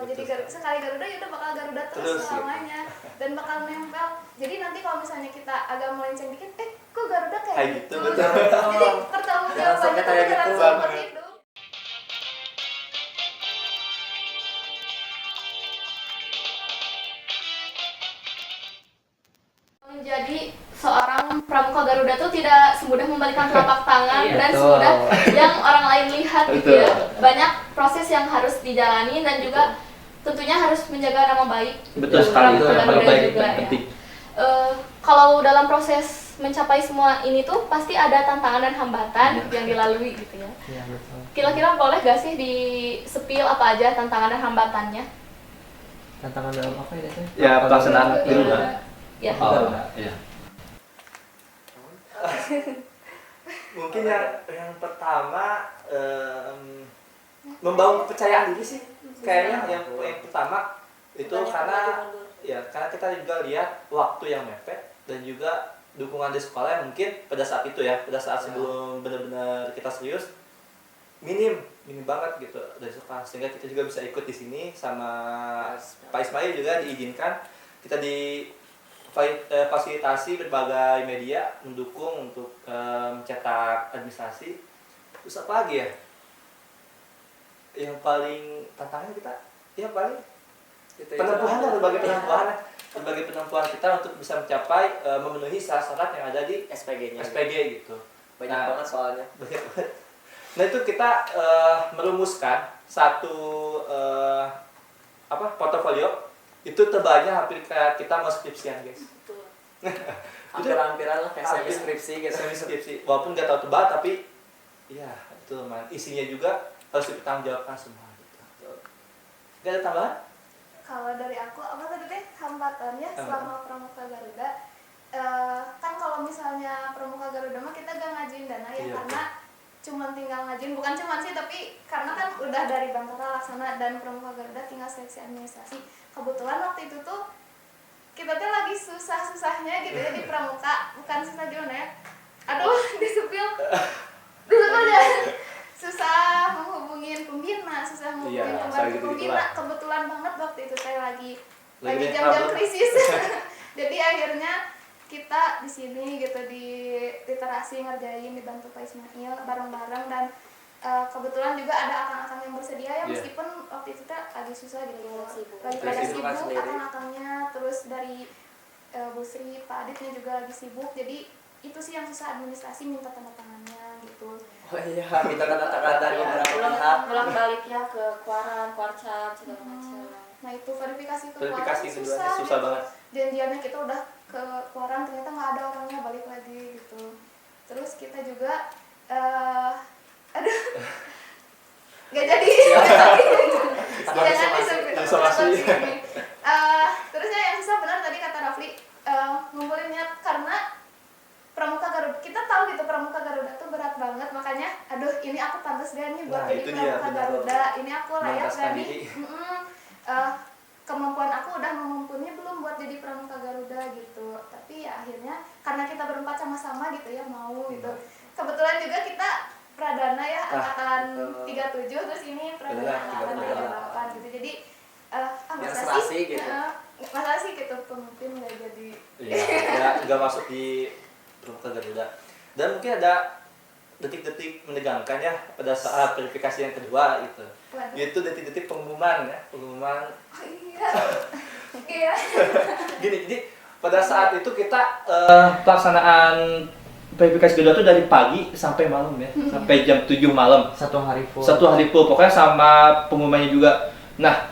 jadi sekali Garuda ya udah bakal Garuda terus selamanya dan bakal nempel. Jadi nanti kalau misalnya kita agak melenceng dikit, kok Garuda kayak gitu. Betul. Jadi pertanggungjawabannya tuh beneran seumur hidup. Menjadi seorang pramuka Garuda tuh tidak semudah membalikan telapak tangan dan semudah yang orang lain lihat gitu ya. Banyak proses yang harus dijalani dan juga tentunya harus menjaga nama baik. Betul sekali, itu yang paling baik dan penting. Kalau dalam proses mencapai semua ini tuh pasti ada tantangan dan hambatan yang dilalui gitu ya. Kira-kira boleh gak sih di-spill apa aja tantangan dan hambatannya? Tantangan dalam apa ya? Ya pelaksanaan Garuda. Ya. Iya. Mungkin yang pertama membangun kepercayaan diri sih kayaknya yang pertama itu karena kita juga lihat waktu yang mepet dan juga dukungan di sekolah yang mungkin pada saat itu ya, pada saat sebelum benar-benar kita serius minim banget gitu dari sekolah, sehingga kita juga bisa ikut di sini sama Pak Ismail juga diizinkan kita fasilitasi berbagai media mendukung untuk mencetak administrasi. Terus apa lagi ya? Yang paling tantangannya kita, yang paling penempuhan berbagai penempuhan kita untuk bisa mencapai memenuhi syarat yang ada di SPG-nya. SPG gitu. Banyak banget soalnya. Banyak banget. Nah itu kita merumuskan satu portofolio itu tebalnya hampir kayak kita mau skripsian guys. Hampir-hampiran lah kayak semi skripsi gitu. Semi skripsi, walaupun nggak tahu tebal tapi ya itu man. Isinya juga harus dipertanggungjawabkan semua gitu. Gak ada tambahan? Kalau dari aku apa tadi teh hambatannya selama pramuka Garuda? Kan kalau misalnya pramuka Garuda mah kita gak ngajuin dana ya, karena cuman tinggal ngajuin, bukan cuman sih tapi karena kan udah dari Bantara Laksana dan pramuka Garuda tinggal seleksi administrasi. Kebetulan waktu itu tuh kita tuh lagi susah-susahnya gitu ya di pramuka, bukan susah gimana ya? Aduh, disupil aja. Susah menghubungin pembina, susah menghubungin pembantu pembina. Kebetulan banget waktu itu saya lagi jam-jam krisis. Jadi akhirnya kita di sini gitu di literasi ngerjain, dibantu Pak Ismail bareng-bareng dan kebetulan juga ada akang-akang yang bersedia ya meskipun waktu itu lagi susah gitu, lagi pada sibuk akang-akangnya, terus dari Bu Sri, Pak Aditnya juga lagi sibuk, jadi itu sih yang susah administrasi, minta tanda tangannya gitu. Oh iya, minta tanda tangan dari beberapa pihak. Bolak baliknya ke Kuaran, Kuarcat segala macam. Nah itu verifikasi ke Kuaran susah gitu. Banget. Janjiannya kita udah ke Kuaran ternyata nggak ada orangnya, balik lagi gitu. Terus kita juga aduh nggak jadi jangan disebut. Terusnya yang susah benar tadi kata Rafli, ngumpulin niat karena pramuka Garuda, kita tahu gitu pramuka Garuda tuh berat banget, makanya aduh ini aku pantas gak nih buat jadi pramuka Garuda, ini aku layak gak nih, kemampuan aku udah mumpuni belum buat jadi pramuka Garuda gitu. Tapi ya akhirnya karena kita berempat sama-sama gitu ya mau gitu, kebetulan juga kita Pradana ya angkatan 37, terus ini Pradana angkatan 38 gitu, jadi masa sih gitu pemimpin nggak jadi nggak masuk di pramuka Garuda. Dan mungkin ada detik-detik menegangkan ya pada saat verifikasi yang kedua itu. Itu detik-detik pengumuman ya, pengumuman. Iya. Gini, jadi pada saat itu kita pelaksanaan verifikasi kedua itu dari pagi sampai malam ya, sampai jam 7 malam. Satu hari full, pokoknya sama pengumumannya juga. Nah,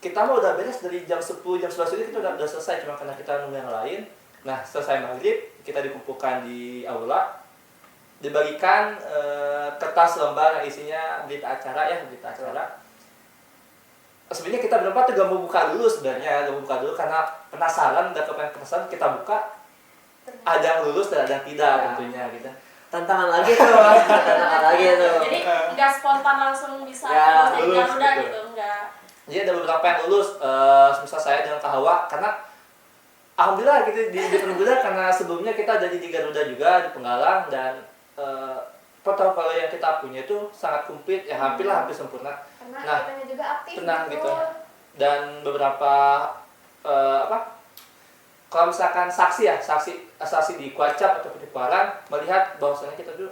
kita mau udah beres dari jam 10, jam 11 itu kita udah selesai, cuma karena kita nunggu yang lain. Nah, selesai maghrib, kita dikumpulkan di aula, dibagikan kertas lembar yang isinya berita acara. Sebenarnya kita berempat tuh gak mau buka dulu karena penasaran, kita buka. Ada yang lulus dan ada yang tidak tentunya gitu. Tantangan lagi tuh. Jadi nggak spontan langsung bisa jadi Garuda gitu, enggak. Jadi ada beberapa yang lulus, misal saya dengan Kak Hawa, karena alhamdulillah gitu di Garuda karena sebelumnya kita ada di Garuda juga di Penggalang, dan portofolio yang kita punya itu sangat komplit ya, hampir sempurna. Karena kitanya juga aktif gitu. dan beberapa kalau misalkan saksi di Kuacap atau di Kuaran melihat bahwasanya kita tuh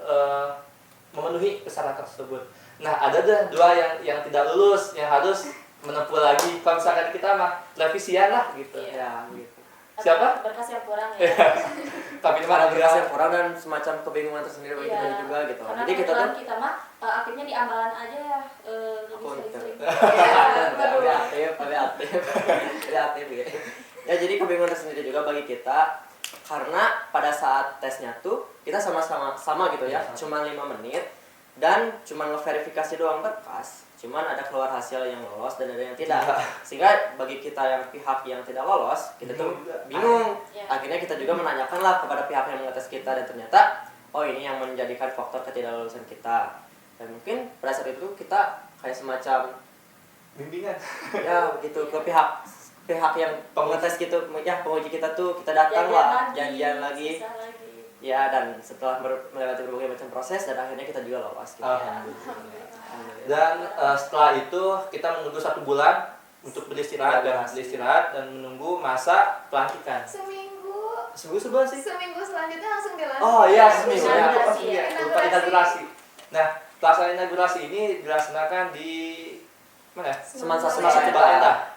memenuhi persyaratan tersebut. Nah, ada dua yang tidak lulus, yang harus menempuh lagi. Kalau misalkan kita mah revisian lah gitu. Ya, gitu. Siapa? Berkas yang kurang ya. Tapi ini Ada mah berkas yang kurang dan semacam kebingungan tersendiri bagi kita juga gitu. Karena Jadi kita tuh kita mah aktifnya di amalan aja ya, lebih Aku sering-sering. lebih aktif gitu. Ya jadi kebingungan tersendiri juga bagi kita karena pada saat tesnya tuh kita sama gitu ya, cuma 5 menit dan cuma ngeverifikasi doang berkas, cuman ada keluar hasil yang lolos dan ada yang tidak, sehingga bagi kita yang pihak yang tidak lolos kita tuh bingung. Akhirnya kita juga menanyakan lah kepada pihak yang mengetes kita dan ternyata oh ini yang menjadikan faktor ketidaklulusan kita, dan mungkin pada saat itu kita kayak semacam bimbingan ya gitu ke pihak yang pengetes gitu ya, penguji kita tuh kita datang lah janjian lagi ya, dan setelah melewati berbagai macam proses dan akhirnya kita juga lolos gitu. Alhamdulillah. Dan setelah itu kita menunggu 1 bulan untuk beristirahat dan menunggu masa pelantikan. Seminggu Sebulan sih? seminggu selanjutnya langsung dilantik. Oh iya, seminggu ya. Inaugurasi ya. Lupa inaugurasi. Nah, pelaksanaan inaugurasi ini dilaksanakan di mana? Semasa Balenda.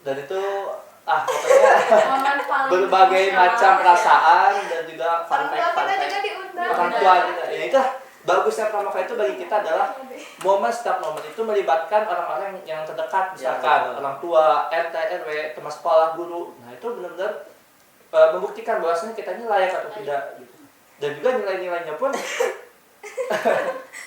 Dan itu pokoknya Momen paling berbagai spesial macam ya. perasaan dan juga Orang tua kita juga diundang. orang tua kita. Ya itu bagusnya pramuka itu bagi kita adalah setiap momen itu melibatkan orang-orang yang terdekat, misalkan orang tua, RT, RW, teman sekolah, guru. Nah itu benar-benar membuktikan bahwasanya kita ini layak atau tidak gitu. Dan juga nilai-nilainya pun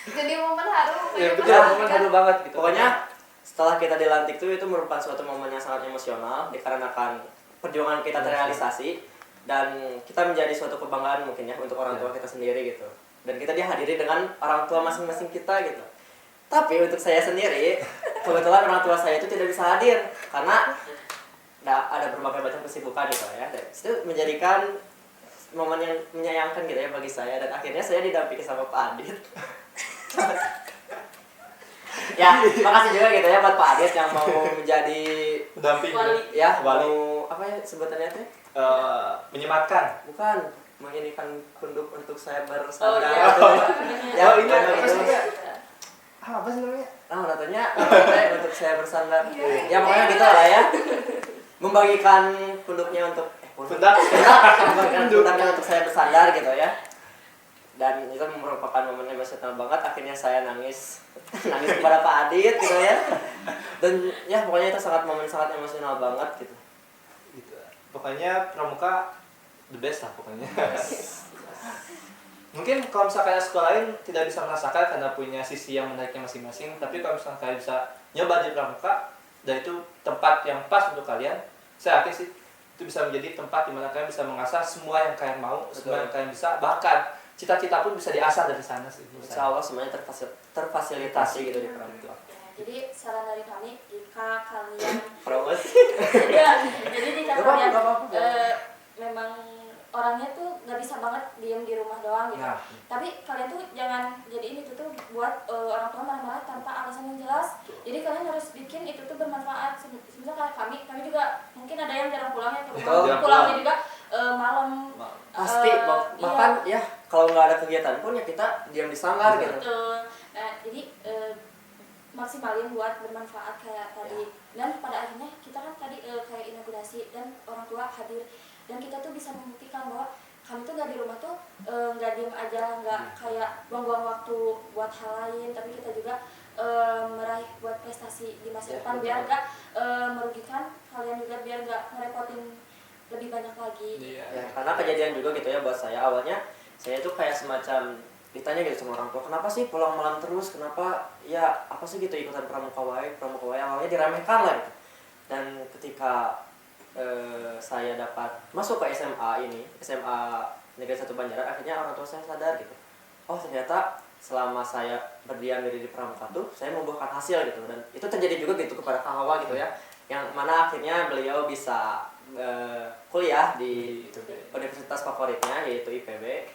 Jadi momen haru. ya betul, momen haru banget gitu. Pokoknya setelah kita dilantik itu merupakan suatu momen yang sangat emosional dikarenakan perjuangan kita terrealisasi dan kita menjadi suatu kebanggaan mungkin ya untuk orang tua kita sendiri gitu, dan kita dihadiri dengan orang tua masing-masing kita gitu. Tapi untuk saya sendiri kebetulan orang tua saya itu tidak bisa hadir karena ada berbagai macam kesibukan gitu ya, dan itu menjadikan momen yang menyayangkan gitu ya bagi saya, dan akhirnya saya didampingi sama Pak Adit. Ya, makasih juga gitu ya buat Pak Adit yang mau menjadi mendampingi, ya, wali. mau apa ya sebutannya teh? Menyematkan. Bukan, menginikan punduk untuk saya Oh bersandar. iya. Ya, ini karena apa itu. sih? Apa sih namanya? Nah, katanya untuk saya bersandar. Ya, pokoknya gitu lah ya. Membagikan punduknya untuk Pundak. membagikan pundaknya untuk saya bersandar gitu ya. Dan itu merupakan momen emosional banget, akhirnya saya nangis kepada Pak Adit gitu ya. Dan ya pokoknya itu momen sangat emosional banget gitu. Gitu. Pokoknya pramuka the best lah pokoknya. Mungkin kalau misalkan sekolah lain tidak bisa merasakan karena punya sisi yang menariknya masing-masing, tapi kalau misalkan kalian bisa nyoba di pramuka dan itu tempat yang pas untuk kalian, saya yakin sih itu bisa menjadi tempat di mana kalian bisa mengasah semua yang kalian mau, semua yang kalian bisa, bahkan cita-cita pun bisa diasah dari sana sih. Insya Allah semuanya terfasilitasi gitu di pramuka. Jadi saran dari kami, jika kalian Promosi. ya, jadi jika Gak kalian apa-apa. memang orangnya tuh nggak bisa banget diem di rumah doang gitu. Nah. Tapi kalian tuh jangan jadiin itu tuh buat orang tua marah-marah tanpa alasan yang jelas. Jadi kalian harus bikin itu tuh bermanfaat. Sebenarnya kayak kami juga mungkin ada yang jarang pulang ya ke rumah. Betul. Pulangnya juga malam. Pasti bahkan ya kalau nggak ada kegiatan pun ya kita diam di sanggar gitu. Betul. Nah, jadi maksimalin buat bermanfaat kayak tadi. Dan pada akhirnya kita kan tadi kayak inaugurasi dan orang tua hadir, dan kita tuh bisa membuktikan bahwa kami tuh nggak di rumah tuh nggak diem aja, nggak kayak buang-buang waktu buat hal lain, tapi kita juga meraih buat prestasi di masa depan, biar nggak merugikan kalian juga, biar nggak ngerepotin lebih banyak lagi. Ya, karena kejadian juga gitu ya buat saya. Awalnya saya tuh kayak semacam ditanya gitu sama orang tua, kenapa sih pulang malam terus, kenapa ya apa sih gitu ikutan pramuka wae. Awalnya diremehkan lah gitu. Dan ketika saya dapat masuk ke SMA Negeri 1 Banjaran, akhirnya orang tua saya sadar gitu, oh ternyata selama saya berdiam diri di pramuka tuh saya membuahkan hasil gitu. Dan itu terjadi juga gitu kepada Kak Hawa gitu ya, yang mana akhirnya beliau bisa kuliah di universitas favoritnya yaitu IPB.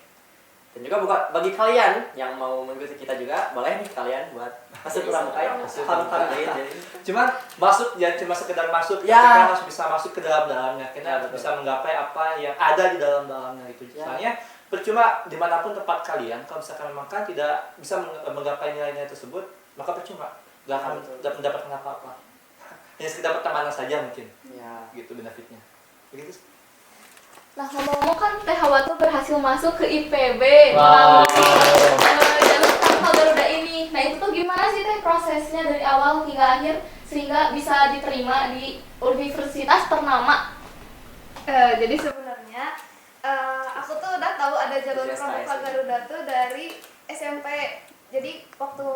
Dan juga bagi kalian yang mau mengikuti kita juga, boleh nih kalian buat masuk pramuka ya. Cuman masuk ya cuma sekedar masuk, Ya. tapi kita harus bisa masuk ke dalam-dalamnya. Kita Ya, harus betul. bisa menggapai apa yang ada di dalam-dalamnya itu. Ya. Soalnya percuma dimanapun tempat kalian, kalau misalkan memang kan tidak bisa menggapai nilai-nilai tersebut, maka percuma, nggak akan Betul. mendapatkan apa-apa. Hanya sekedar pertemanan saja mungkin, Ya. gitu benefitnya. Begitu. Nah, ngomong-ngomong kan Teh Hawa tuh berhasil masuk ke IPB Wow. melalui jalur Pramuka Garuda ini. Nah, itu tuh gimana sih Teh prosesnya dari awal hingga akhir sehingga bisa diterima di universitas ternama? Jadi sebenarnya aku tuh udah tahu ada jalur Pramuka Garuda tuh dari SMP. Jadi waktu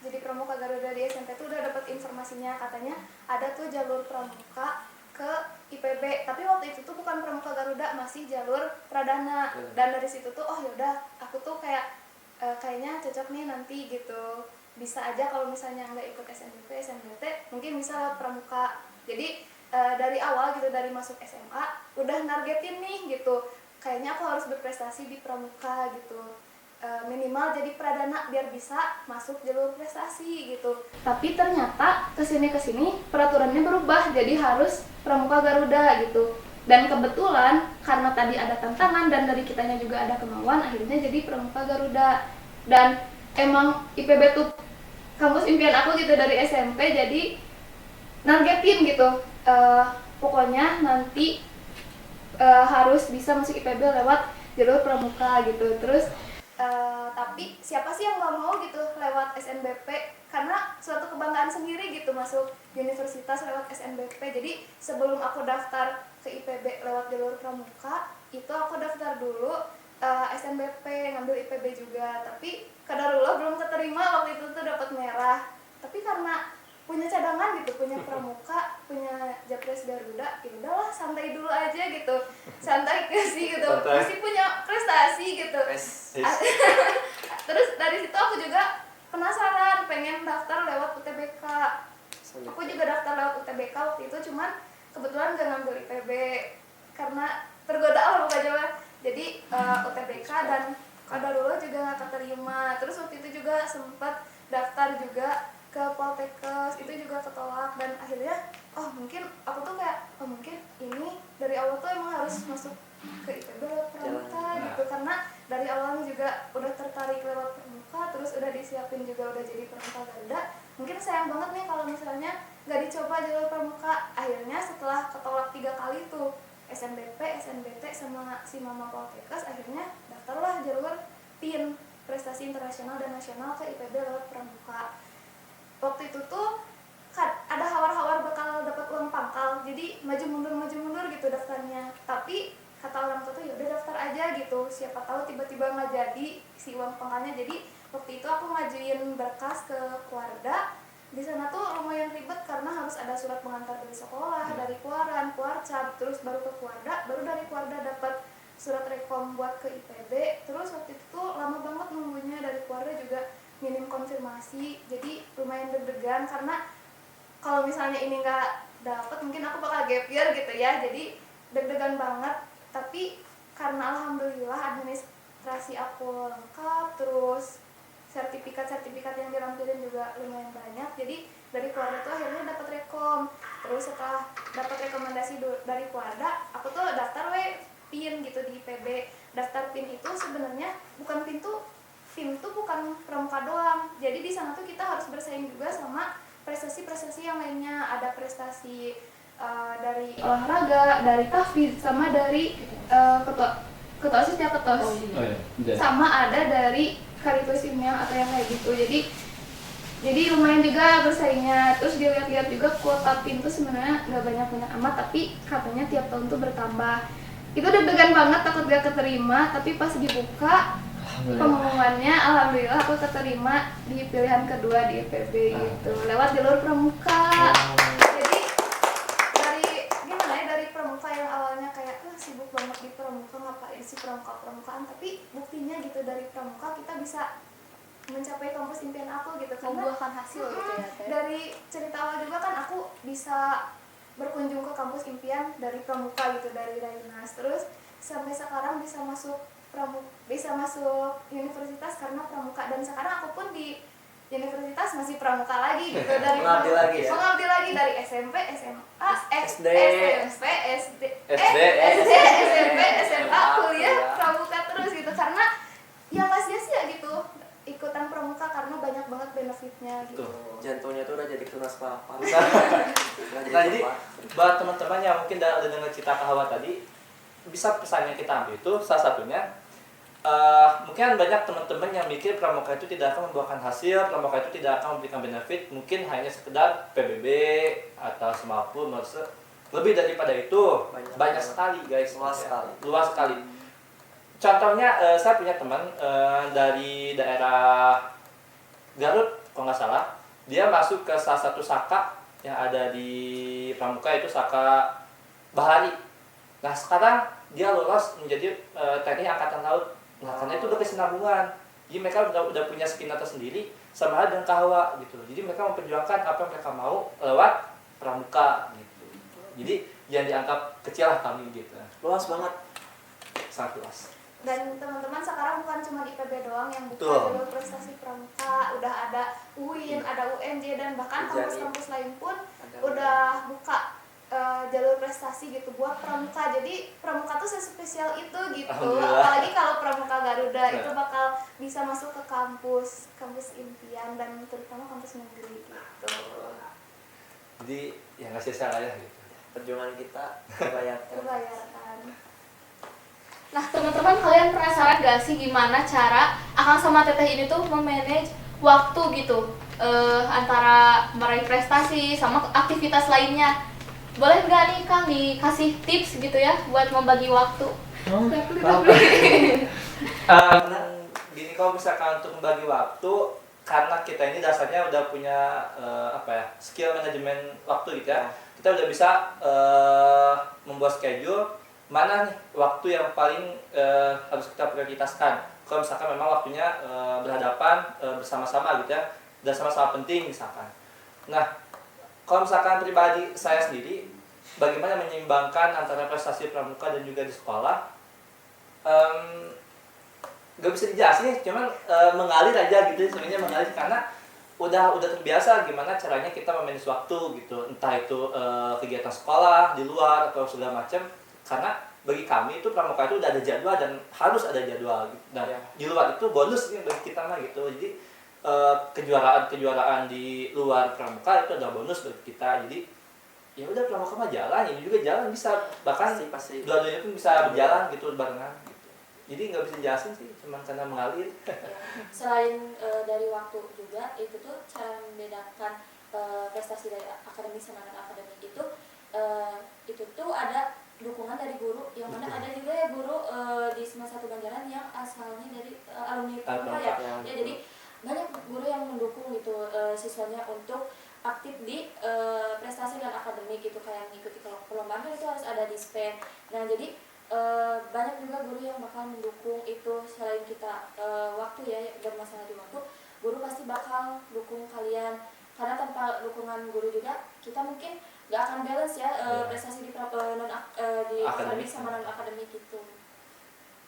jadi Pramuka Garuda di SMP tuh udah dapat informasinya, katanya ada tuh jalur pramuka ke IPB, tapi waktu itu tuh bukan Pramuka Garuda, masih jalur Pradana. Dan dari situ tuh oh yaudah aku tuh kayaknya cocok nih nanti gitu, bisa aja kalau misalnya nggak ikut SNBP, SNBT mungkin bisa lewat Pramuka. Jadi dari awal gitu, dari masuk SMA udah nargetin nih gitu, kayaknya aku harus berprestasi di Pramuka gitu, minimal jadi Pradana biar bisa masuk jalur prestasi gitu. Tapi ternyata kesini peraturannya berubah, jadi harus Pramuka Garuda gitu. Dan kebetulan karena tadi ada tantangan dan dari kitanya juga ada kemauan, akhirnya jadi Pramuka Garuda. Dan emang IPB tuh kampus impian aku gitu dari SMP, jadi nargetin gitu, pokoknya nanti harus bisa masuk IPB lewat jalur pramuka gitu. Terus tapi siapa sih yang nggak mau gitu lewat SNBP, karena suatu kebanggaan sendiri gitu masuk universitas lewat SNBP. Jadi sebelum aku daftar ke IPB lewat jalur pramuka, itu aku daftar dulu SNBP, ngambil IPB juga. Tapi kadarullah belum keterima, waktu itu tuh dapat merah. Tapi karena punya cadangan gitu, punya pramuka, punya Japres Garuda, ya udahlah santai dulu aja gitu, santai sih gitu, masih punya prestasi gitu. Terus dari situ aku juga penasaran, pengen daftar lewat UTBK. Aku juga daftar lewat UTBK waktu itu, cuman kebetulan gak ngambil IPB karena tergoda lah bukan jalan. Jadi UTBK dan kadarullah juga gak keterima. Terus waktu itu juga sempat daftar juga ke Poltekkes, itu juga ketolak. Dan akhirnya mungkin aku tuh kayak mungkin ini dari awal tuh emang harus masuk ke IPB lewat pramuka gitu, karena dari awalnya juga udah tertarik lewat pramuka, terus udah disiapin juga udah jadi Pramuka Garuda. Mungkin sayang banget nih kalau misalnya nggak dicoba jalur pramuka. Akhirnya setelah ketolak 3 kali tuh SNBP, SNBT sama si Mama Poltekkes, akhirnya daftarlah jalur PIN, Prestasi Internasional dan Nasional, ke IPB lewat pramuka. Waktu itu tuh ada hawar-hawar bakal dapat uang pangkal, jadi maju mundur gitu daftarnya. Tapi kata orang tua tuh ya udah daftar aja gitu, siapa tahu tiba-tiba nggak jadi si uang pangkalnya. Jadi waktu itu aku ngajuin berkas ke Kuarda. Di sana tuh lumayan ribet karena harus ada surat pengantar dari sekolah, dari Kuaran, Kuarcap, terus baru ke Kuarda, baru dari Kuarda dapat surat rekom buat ke IPB. Terus waktu itu tuh lama banget nunggunya, dari Kuarda juga minim konfirmasi, jadi lumayan deg-degan karena kalau misalnya ini nggak dapet mungkin aku bakal gap year gitu ya, jadi deg-degan banget. Tapi karena alhamdulillah administrasi aku lengkap, terus sertifikat yang dirampilin juga lumayan banyak, jadi dari Kuarda tuh akhirnya dapat rekom. Terus setelah dapat rekomendasi dari Kuarda, aku tuh daftar PIN gitu di IPB. Daftar PIN itu sebenarnya bukan PIN tuh bukan pramuka doang, jadi di sana tuh kita harus bersaing juga sama prestasi-prestasi yang lainnya. Ada prestasi dari olahraga, dari tahfiz, sama dari ketua OSIS ya, sama ada dari Karitus Ilmiah atau yang kayak gitu. Jadi lumayan juga bersaingnya. Terus dilihat-lihat juga kuota PIN tuh sebenarnya nggak banyak amat, tapi katanya tiap tahun tuh bertambah. Itu deg-degan banget, takut gak keterima. Tapi pas dibuka pengumumannya, alhamdulillah aku keterima di pilihan kedua di IPB gitu, lewat jalur pramuka. Jadi dari pramuka yang awalnya kayak sibuk banget di pramuka, ngapain sih pramukaan, tapi buktinya gitu dari pramuka kita bisa mencapai kampus impian aku gitu, membuahkan hasil gitu ya. Dari cerita awal juga kan aku bisa berkunjung ke kampus impian dari pramuka gitu, dari Rainas. Terus sampai sekarang bisa masuk bisa masuk universitas karena pramuka, dan sekarang aku pun di universitas masih pramuka lagi gitu dari Mengabdi lagi ya? mengabdi lagi dari SMP, SMA, SD. SMP, SMP, SMA, kuliah pramuka terus gitu, karena ya nggak sia-sia gitu ikutan pramuka karena banyak banget benefitnya gitu. Jantungnya tuh udah jadi tunas kelapa. Nah jadi buat teman-teman yang mungkin udah dengar cerita Kak Hawa tadi, bisa pesan yang kita ambil itu salah satunya, mungkin banyak teman-teman yang mikir pramuka itu tidak akan membuahkan hasil, pramuka itu tidak akan memberikan benefit, mungkin hanya sekedar PBB atau semapun, lebih daripada itu banyak sekali guys, luas sekali. Contohnya saya punya teman dari daerah Garut kalau nggak salah, dia masuk ke salah satu saka yang ada di pramuka, itu saka Bahari. Nah sekarang dia lolos menjadi TNI Angkatan Laut. Nah karena itu udah kesinambungan, jadi mereka udah punya skinata tersendiri sama dengan Kak Hawa gitu. Jadi mereka memperjuangkan apa yang mereka mau lewat pramuka gitu. Jadi yang dianggap kecil lah kami gitu. Luas banget. Sangat luas. Dan teman-teman sekarang bukan cuma IPB doang yang buka Betul. jalur prestasi pramuka, udah ada UIN, ada UNJ, dan bahkan kampus-kampus lain pun udah buka jalur prestasi gitu buat pramuka. Jadi pramuka tuh sespesial itu gitu, apalagi kalau pramuka Garuda itu bakal bisa masuk ke kampus impian dan terutama kampus negeri gitu. Jadi ya nggak sia-sia ya gitu. Perjuangan kita Terbayarkan. Nah teman-teman, kalian penasaran gak sih gimana cara Akang sama Teteh ini tuh memanage waktu gitu antara meraih prestasi sama aktivitas lainnya? Boleh nggak nih Kang dikasih tips gitu ya buat membagi waktu? Gini, kalau misalkan untuk membagi waktu, karena kita ini dasarnya udah punya skill manajemen waktu gitu ya, kita udah bisa membuat schedule mana nih waktu yang paling harus kita prioritaskan. Kalau misalkan memang waktunya berhadapan bersama-sama gitu ya, dan sama-sama penting misalkan. Nah, kalau misalkan pribadi saya sendiri, bagaimana menyeimbangkan antara prestasi pramuka dan juga di sekolah, gak bisa dijelasin, cuman mengalir aja gitu sebenarnya, mengalir karena udah terbiasa gimana caranya kita memanage waktu gitu, entah itu kegiatan sekolah di luar atau segala macam. Karena bagi kami itu pramuka itu udah ada jadwal dan harus ada jadwal gitu. Dan di luar itu bonus nih bagi kita mah gitu. Jadi kejuaraan di luar pramuka itu adalah bonus bagi kita. Jadi ya udah pramuka mah jalan, ini juga jalan bisa, bahkan pasti. dua-duanya pun bisa berjalan gitu barengan gitu. Jadi nggak bisa jelasin sih, cuma karena mengalir. Selain dari waktu juga, itu tuh cara membedakan prestasi dari akademik sama non akademik itu tuh ada dukungan dari guru, yang mana ada juga ya guru di semester 1 Banjaran yang asalnya dari alumni pramuka ya. Jadi banyak guru yang mendukung gitu siswanya untuk aktif di prestasi dan akademik gitu, kayak mengikuti perlombaan itu harus ada dispen. Nah jadi banyak juga guru yang bakal mendukung itu. Selain kita waktu ya, bermasalah di waktu, guru pasti bakal dukung kalian, karena tanpa dukungan guru juga kita mungkin gak akan balance ya prestasi di akademik sama non akademik gitu.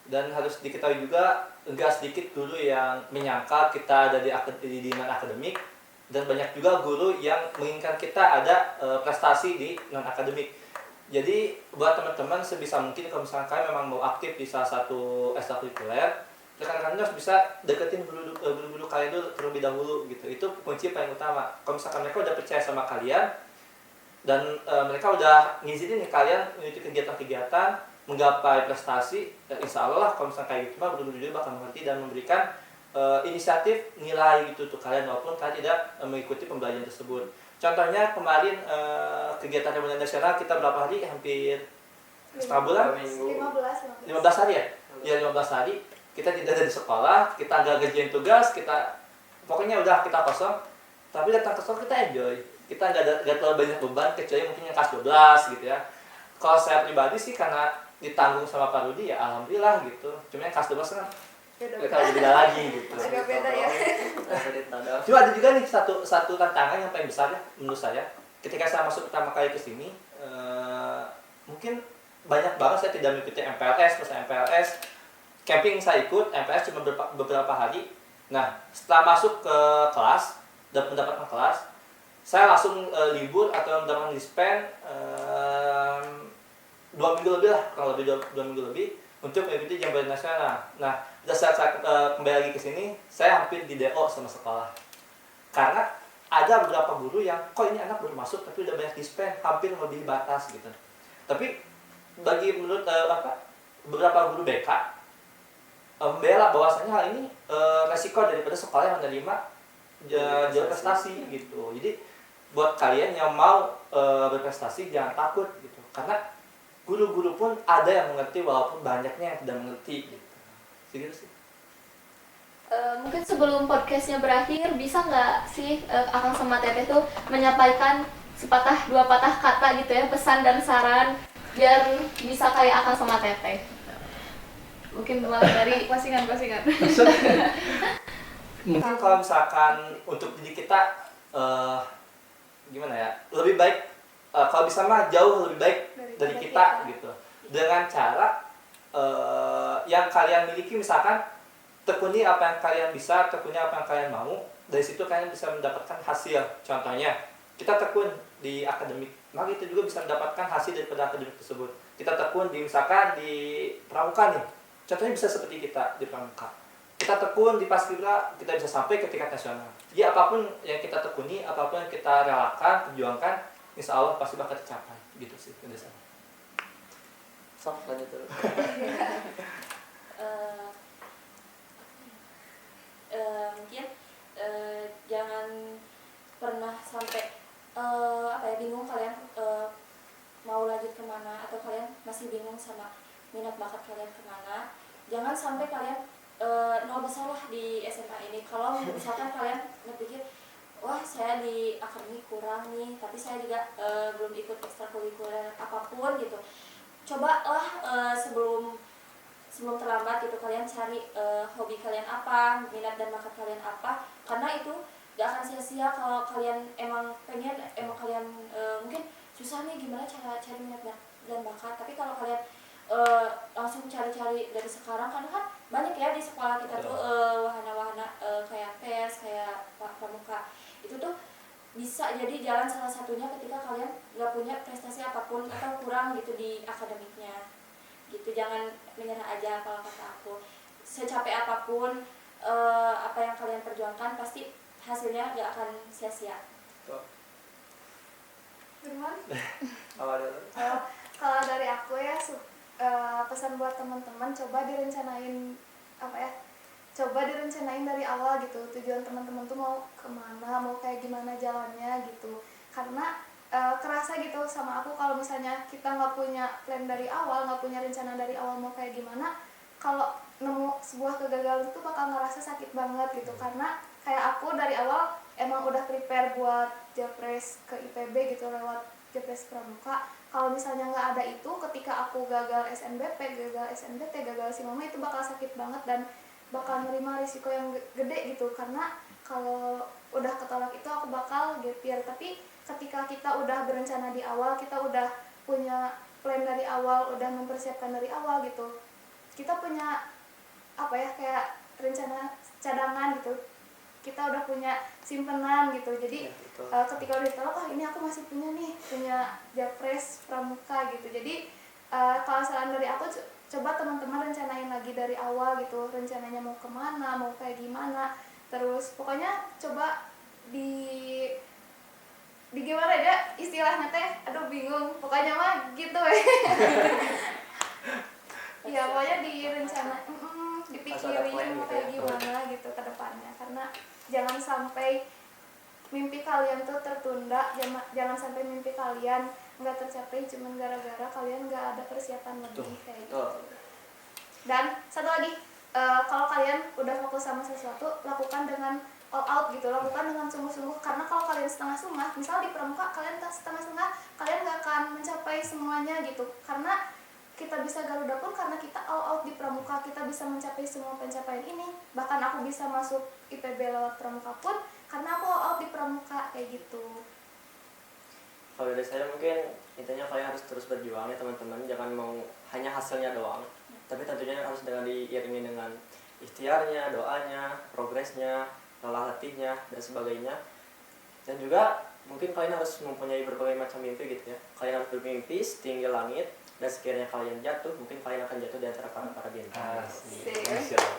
Dan harus diketahui juga, enggak sedikit guru yang menyangka kita ada di non akademik, dan banyak juga guru yang menginginkan kita ada prestasi di non akademik. Jadi buat teman-teman sebisa mungkin kalau misalkan kalian memang mau aktif di salah satu ekstrakurikuler, rekan-rekan harus bisa deketin guru-guru kalian dulu terlebih dahulu gitu. Itu kunci paling utama. Kalau misalkan mereka udah percaya sama kalian dan mereka udah ngizinin nih kalian mengikuti kegiatan-kegiatan, menggapai prestasi, dan insya Allah kalau misalkan kayak gitu mah guru-guru juga bakal mengerti dan memberikan inisiatif nilai gitu untuk kalian walaupun kalian tidak mengikuti pembelajaran tersebut. Contohnya kemarin kegiatan Remaja Nasional kita berapa hari? Hampir setengah bulan? 15 hari ya? Ya 15 hari kita tidak ada di sekolah, kita nggak ngerjain tugas, kita pokoknya udah kita kosong. Tapi datang ke sekolah kita enjoy, kita nggak terlalu banyak beban kecuali mungkin yang kelas 12 gitu ya. Kalau saya pribadi sih karena ditanggung sama Pak Rudi ya alhamdulillah gitu. Cuma yang kelas 12 kan mereka lebih beda lagi gitu. Agak beda ya. Cuma ada juga nih satu tantangan yang paling besar ya menurut saya. Ketika saya masuk pertama kali ke sini, mungkin banyak banget saya tidak mengikuti MPLS, terus MPLS. camping saya ikut, MPS cuma beberapa hari. Nah, setelah masuk ke kelas dan mendapatkan kelas, saya langsung libur atau mendapatkan dispen 2 minggu lebih lah, kurang lebih 2 minggu lebih untuk mengikuti Jamboree Nasional. Nah, pada saat saya kembali lagi ke sini, saya hampir di DO sama sekolah. Karena ada beberapa guru yang, kok ini anak baru masuk tapi udah banyak dispen, hampir melebihi batas gitu. Tapi menurut beberapa guru BK membela bahwasanya hal ini resiko daripada sekolah yang menerima jalur prestasi gitu. Jadi buat kalian yang mau berprestasi jangan takut gitu. Karena guru-guru pun ada yang mengerti walaupun banyaknya yang tidak mengerti gitu. Segitu sih. Mungkin sebelum podcastnya berakhir bisa nggak sih Akang sama Teteh tuh menyampaikan sepatah dua patah kata gitu ya, pesan dan saran biar bisa kayak Akang sama Teteh. Mungkin mulai dari Pasingan. Mungkin kalau misalkan untuk diri kita gimana ya, lebih baik kalau bisa mah jauh lebih baik dari kita gitu, dengan cara yang kalian miliki. Misalkan tekuni apa yang kalian bisa, tekuni apa yang kalian mau, dari situ kalian bisa mendapatkan hasil. Contohnya kita tekun di akademik, maka kita juga bisa mendapatkan hasil daripada akademik tersebut. Kita tekun di misalkan di pramuka nih, contohnya bisa seperti kita di pramuka. Kita tekun di paskibra, kita bisa sampai ke tingkat nasional. Jadi apapun yang kita tekuni, apapun yang kita relakan, perjuangkan, insya Allah pasti bakal tercapai. Gitu sih penjelasannya. Sok lanjut dulu. Mungkin jangan pernah sampai bingung kalian mau lanjut kemana, atau kalian masih bingung sama minat bakat kalian kemana. Jangan sampai kalian nol besar lah di SMA ini. Kalau misalkan kalian berpikir, wah saya di akademik kurang nih, tapi saya juga belum ikut ekstrakurikuler apapun gitu. Cobalah sebelum terlambat gitu, kalian cari hobi kalian apa, minat dan bakat kalian apa, karena itu gak akan sia-sia. Kalau kalian emang pengen, kalian mungkin susah nih gimana cara cari minat dan bakat, tapi kalau kalian langsung cari-cari dari sekarang, karena kan banyak ya di sekolah kita tuh wahana-wahana kayak pers, kayak pramuka, itu tuh bisa jadi jalan salah satunya ketika kalian gak punya prestasi apapun atau kurang gitu di akademiknya gitu. Jangan menyerah aja kalau kata aku. Secapek apapun apa yang kalian perjuangkan, pasti hasilnya gak akan sia-sia. Firman? Awal Kalau dari aku ya pesan buat teman-teman, coba direncanain coba direncanain dari awal gitu, tujuan teman-teman tuh mau kemana, mau kayak gimana jalannya gitu. Karena kerasa gitu sama aku, kalau misalnya kita nggak punya plan dari awal, nggak punya rencana dari awal mau kayak gimana, kalau nemu sebuah kegagalan itu bakal ngerasa sakit banget gitu. Karena kayak aku dari awal emang udah prepare buat Japres ke IPB gitu lewat Japres Pramuka. Kalau misalnya nggak ada itu, ketika aku gagal SNBP, gagal SNBT, gagal SIMAMA, itu bakal sakit banget dan bakal nerima risiko yang gede gitu. Karena kalau udah ketolak itu aku bakal gap year. Tapi ketika kita udah berencana di awal, kita udah punya plan dari awal, udah mempersiapkan dari awal gitu, kita punya kayak rencana cadangan gitu, kita udah punya simpenan gitu. Jadi ketika udah ditolak, ini aku masih punya Japres Pramuka gitu. Jadi kalau saran dari aku, coba teman-teman rencanain lagi dari awal gitu, rencananya mau kemana, mau kayak gimana. Terus pokoknya coba di gimana ya istilahnya teh, aduh bingung, pokoknya mah gitu ya pokoknya direncana, dipikirin mau kayak gimana gitu ke depannya. Karena jangan sampai mimpi kalian tuh tertunda, jangan sampai mimpi kalian nggak tercapai cuman gara-gara kalian nggak ada persiapan lebih kayak gitu. Dan satu lagi, kalau kalian udah fokus sama sesuatu, lakukan dengan all out gitu, lakukan dengan sungguh-sungguh. Karena kalau kalian setengah-setengah, misal di pramuka kalian setengah-setengah, kalian nggak akan mencapai semuanya gitu. Karena kita bisa Garuda pun karena kita all out di pramuka, kita bisa mencapai semua pencapaian ini. Bahkan aku bisa masuk IPB lewat pramuka pun karena aku all out di pramuka kayak gitu. Kalau dari saya mungkin intinya kalian harus terus berjuang ya teman-teman, jangan mau hanya hasilnya doang. tapi tentunya harus dengan diiringi dengan ikhtiarnya, doanya, progresnya, lelah letihnya dan sebagainya. Dan juga mungkin kalian harus mempunyai berbagai macam mimpi gitu ya. Kalian harus bermimpi setinggi langit, dan sekiranya kalian jatuh, mungkin kalian akan jatuh di antara para bintang. Masya Allah.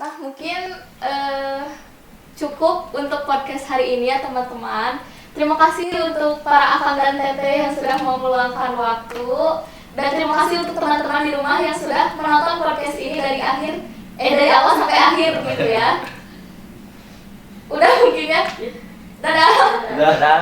Nah, mungkin cukup untuk podcast hari ini ya teman-teman. Terima kasih untuk para akang dan teteh yang sudah mau meluangkan waktu. Dan terima kasih untuk teman-teman di rumah yang sudah menonton podcast ini dari awal sampai akhir gitu ya. Udah mungkin ya. Dadah. Dadah.